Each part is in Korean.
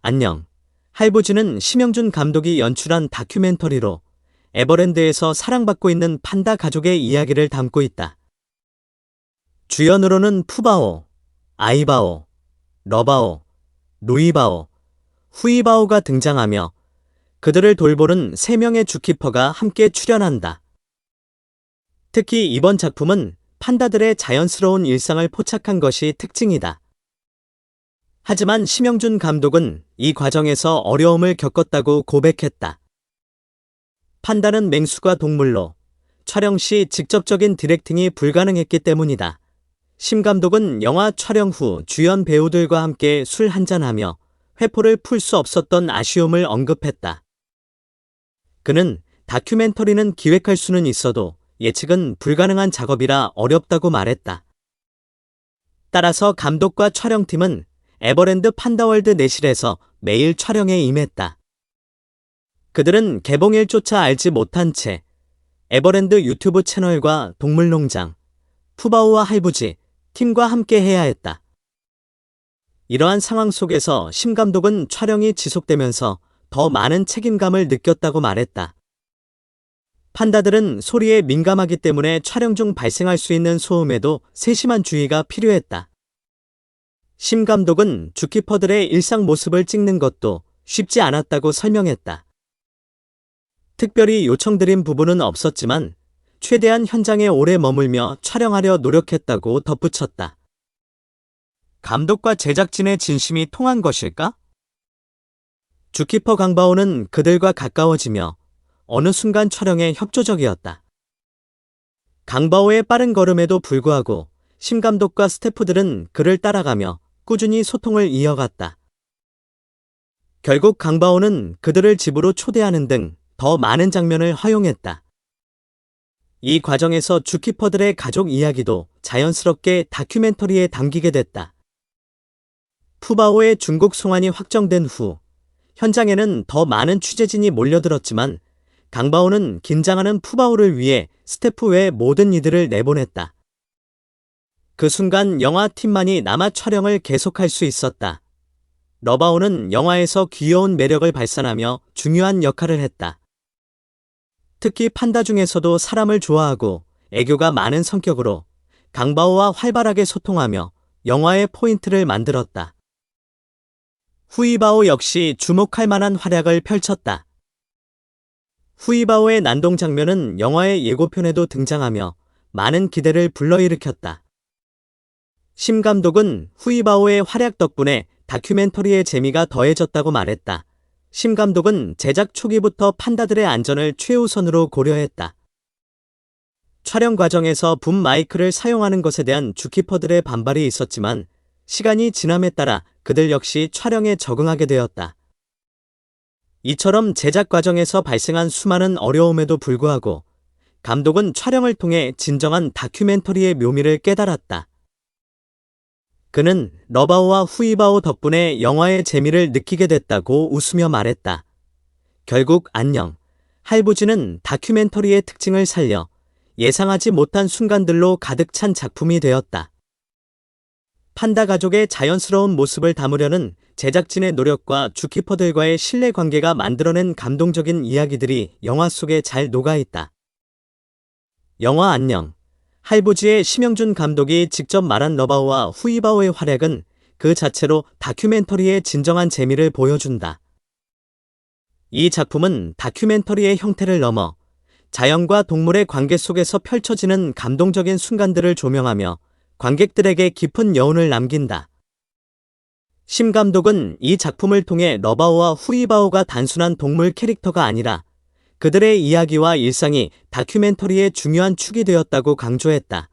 안녕. 할부지는 심영준 감독이 연출한 다큐멘터리로 에버랜드에서 사랑받고 있는 판다 가족의 이야기를 담고 있다. 주연으로는 푸바오, 아이바오, 러바오, 노이바오, 후이바오가 등장하며 그들을 돌보는 3명의 주키퍼가 함께 출연한다. 특히 이번 작품은 판다들의 자연스러운 일상을 포착한 것이 특징이다. 하지만 심영준 감독은 이 과정에서 어려움을 겪었다고 고백했다. 판다는 맹수가 동물로 촬영 시 직접적인 디렉팅이 불가능했기 때문이다. 심 감독은 영화 촬영 후 주연 배우들과 함께 술 한잔하며 회포를 풀 수 없었던 아쉬움을 언급했다. 그는 다큐멘터리는 기획할 수는 있어도 예측은 불가능한 작업이라 어렵다고 말했다. 따라서 감독과 촬영팀은 에버랜드 판다월드 내실에서 매일 촬영에 임했다. 그들은 개봉일조차 알지 못한 채 에버랜드 유튜브 채널과 동물농장, 푸바오와 할부지, 팀과 함께 해야 했다. 이러한 상황 속에서 심 감독은 촬영이 지속되면서 더 많은 책임감을 느꼈다고 말했다. 판다들은 소리에 민감하기 때문에 촬영 중 발생할 수 있는 소음에도 세심한 주의가 필요했다. 심 감독은 주키퍼들의 일상 모습을 찍는 것도 쉽지 않았다고 설명했다. 특별히 요청드린 부분은 없었지만 최대한 현장에 오래 머물며 촬영하려 노력했다고 덧붙였다. 감독과 제작진의 진심이 통한 것일까? 주키퍼 강바오는 그들과 가까워지며 어느 순간 촬영에 협조적이었다. 강바오의 빠른 걸음에도 불구하고 심 감독과 스태프들은 그를 따라가며 꾸준히 소통을 이어갔다. 결국 강바오는 그들을 집으로 초대하는 등 더 많은 장면을 허용했다. 이 과정에서 주키퍼들의 가족 이야기도 자연스럽게 다큐멘터리에 담기게 됐다. 푸바오의 중국 송환이 확정된 후 현장에는 더 많은 취재진이 몰려들었지만 강바오는 긴장하는 푸바오를 위해 스태프 외 모든 이들을 내보냈다. 그 순간 영화팀만이 남아 촬영을 계속할 수 있었다. 러바오는 영화에서 귀여운 매력을 발산하며 중요한 역할을 했다. 특히 판다 중에서도 사람을 좋아하고 애교가 많은 성격으로 강바오와 활발하게 소통하며 영화의 포인트를 만들었다. 후이바오 역시 주목할 만한 활약을 펼쳤다. 후이바오의 난동 장면은 영화의 예고편에도 등장하며 많은 기대를 불러일으켰다. 심 감독은 후이바오의 활약 덕분에 다큐멘터리의 재미가 더해졌다고 말했다. 심 감독은 제작 초기부터 판다들의 안전을 최우선으로 고려했다. 촬영 과정에서 붐 마이크를 사용하는 것에 대한 주키퍼들의 반발이 있었지만 시간이 지남에 따라 그들 역시 촬영에 적응하게 되었다. 이처럼 제작 과정에서 발생한 수많은 어려움에도 불구하고 감독은 촬영을 통해 진정한 다큐멘터리의 묘미를 깨달았다. 그는 러바오와 후이바오 덕분에 영화의 재미를 느끼게 됐다고 웃으며 말했다. 결국 안녕. 할부지는 다큐멘터리의 특징을 살려 예상하지 못한 순간들로 가득 찬 작품이 되었다. 판다 가족의 자연스러운 모습을 담으려는 제작진의 노력과 주키퍼들과의 신뢰관계가 만들어낸 감동적인 이야기들이 영화 속에 잘 녹아있다. 영화 안녕. 할부지의 심영준 감독이 직접 말한 러바오와 후이바오의 활약은 그 자체로 다큐멘터리의 진정한 재미를 보여준다. 이 작품은 다큐멘터리의 형태를 넘어 자연과 동물의 관계 속에서 펼쳐지는 감동적인 순간들을 조명하며 관객들에게 깊은 여운을 남긴다. 심 감독은 이 작품을 통해 러바오와 후이바오가 단순한 동물 캐릭터가 아니라 그들의 이야기와 일상이 다큐멘터리의 중요한 축이 되었다고 강조했다.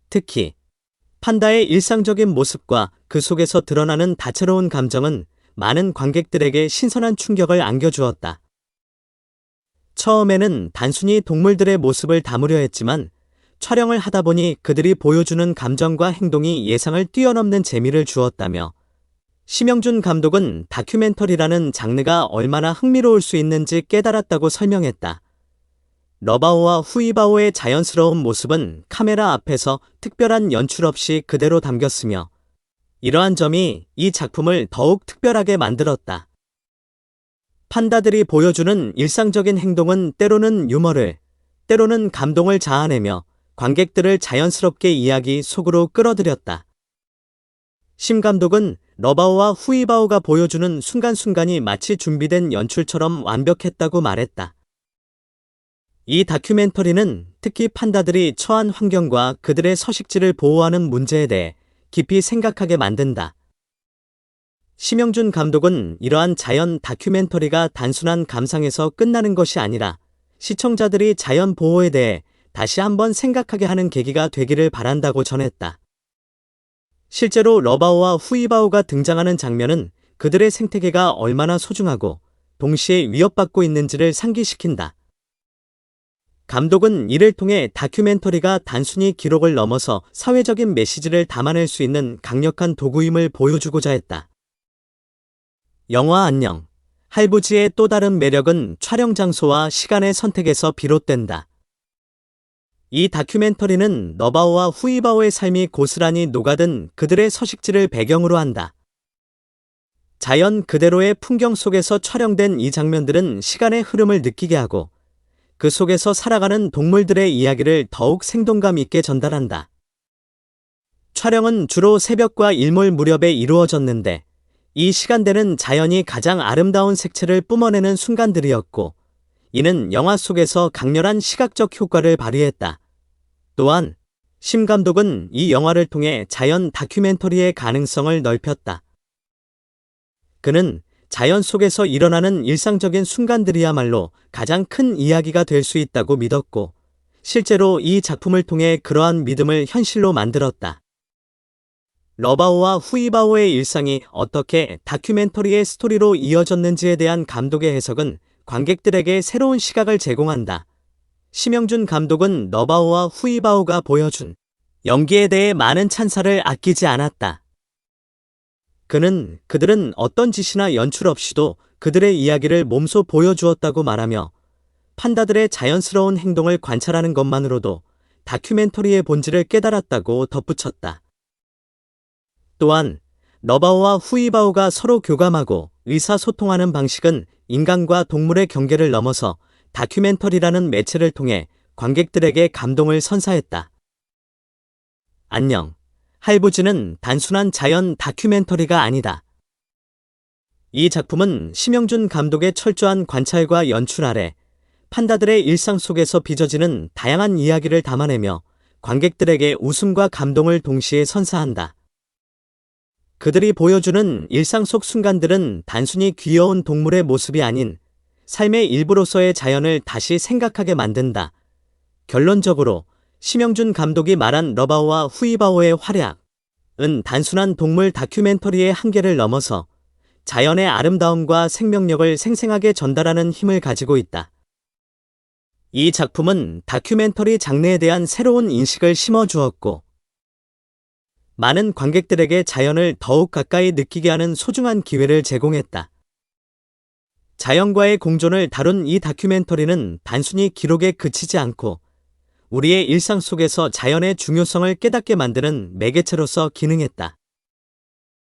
특히 판다의 일상적인 모습과 그 속에서 드러나는 다채로운 감정은 많은 관객들에게 신선한 충격을 안겨주었다. 처음에는 단순히 동물들의 모습을 담으려 했지만 촬영을 하다 보니 그들이 보여주는 감정과 행동이 예상을 뛰어넘는 재미를 주었다며 심영준 감독은 다큐멘터리라는 장르가 얼마나 흥미로울 수 있는지 깨달았다고 설명했다. 러바오와 후이바오의 자연스러운 모습은 카메라 앞에서 특별한 연출 없이 그대로 담겼으며 이러한 점이 이 작품을 더욱 특별하게 만들었다. 판다들이 보여주는 일상적인 행동은 때로는 유머를, 때로는 감동을 자아내며 관객들을 자연스럽게 이야기 속으로 끌어들였다. 심 감독은 러바오와 후이바오가 보여주는 순간순간이 마치 준비된 연출처럼 완벽했다고 말했다. 이 다큐멘터리는 특히 판다들이 처한 환경과 그들의 서식지를 보호하는 문제에 대해 깊이 생각하게 만든다. 심영준 감독은 이러한 자연 다큐멘터리가 단순한 감상에서 끝나는 것이 아니라 시청자들이 자연 보호에 대해 다시 한번 생각하게 하는 계기가 되기를 바란다고 전했다. 실제로 러바오와 후이바오가 등장하는 장면은 그들의 생태계가 얼마나 소중하고 동시에 위협받고 있는지를 상기시킨다. 감독은 이를 통해 다큐멘터리가 단순히 기록을 넘어서 사회적인 메시지를 담아낼 수 있는 강력한 도구임을 보여주고자 했다. 영화 안녕. 할부지의 또 다른 매력은 촬영 장소와 시간의 선택에서 비롯된다. 이 다큐멘터리는 러바오와 후이바오의 삶이 고스란히 녹아든 그들의 서식지를 배경으로 한다. 자연 그대로의 풍경 속에서 촬영된 이 장면들은 시간의 흐름을 느끼게 하고 그 속에서 살아가는 동물들의 이야기를 더욱 생동감 있게 전달한다. 촬영은 주로 새벽과 일몰 무렵에 이루어졌는데 이 시간대는 자연이 가장 아름다운 색채를 뿜어내는 순간들이었고 이는 영화 속에서 강렬한 시각적 효과를 발휘했다. 또한 심 감독은 이 영화를 통해 자연 다큐멘터리의 가능성을 넓혔다. 그는 자연 속에서 일어나는 일상적인 순간들이야말로 가장 큰 이야기가 될 수 있다고 믿었고 실제로 이 작품을 통해 그러한 믿음을 현실로 만들었다. 러바오와 후이바오의 일상이 어떻게 다큐멘터리의 스토리로 이어졌는지에 대한 감독의 해석은 관객들에게 새로운 시각을 제공한다. 심영준 감독은 러바오와 후이바오가 보여준 연기에 대해 많은 찬사를 아끼지 않았다. 그는 그들은 어떤 지시나 연출 없이도 그들의 이야기를 몸소 보여주었다고 말하며 판다들의 자연스러운 행동을 관찰하는 것만으로도 다큐멘터리의 본질을 깨달았다고 덧붙였다. 또한 러바오와 후이바오가 서로 교감하고 의사소통하는 방식은 인간과 동물의 경계를 넘어서 다큐멘터리라는 매체를 통해 관객들에게 감동을 선사했다. 안녕. 할부지는 단순한 자연 다큐멘터리가 아니다. 이 작품은 심영준 감독의 철저한 관찰과 연출 아래 판다들의 일상 속에서 빚어지는 다양한 이야기를 담아내며 관객들에게 웃음과 감동을 동시에 선사한다. 그들이 보여주는 일상 속 순간들은 단순히 귀여운 동물의 모습이 아닌 삶의 일부로서의 자연을 다시 생각하게 만든다. 결론적으로 심영준 감독이 말한 러바오와 후이바오의 활약은 단순한 동물 다큐멘터리의 한계를 넘어서 자연의 아름다움과 생명력을 생생하게 전달하는 힘을 가지고 있다. 이 작품은 다큐멘터리 장르에 대한 새로운 인식을 심어주었고 많은 관객들에게 자연을 더욱 가까이 느끼게 하는 소중한 기회를 제공했다. 자연과의 공존을 다룬 이 다큐멘터리는 단순히 기록에 그치지 않고 우리의 일상 속에서 자연의 중요성을 깨닫게 만드는 매개체로서 기능했다.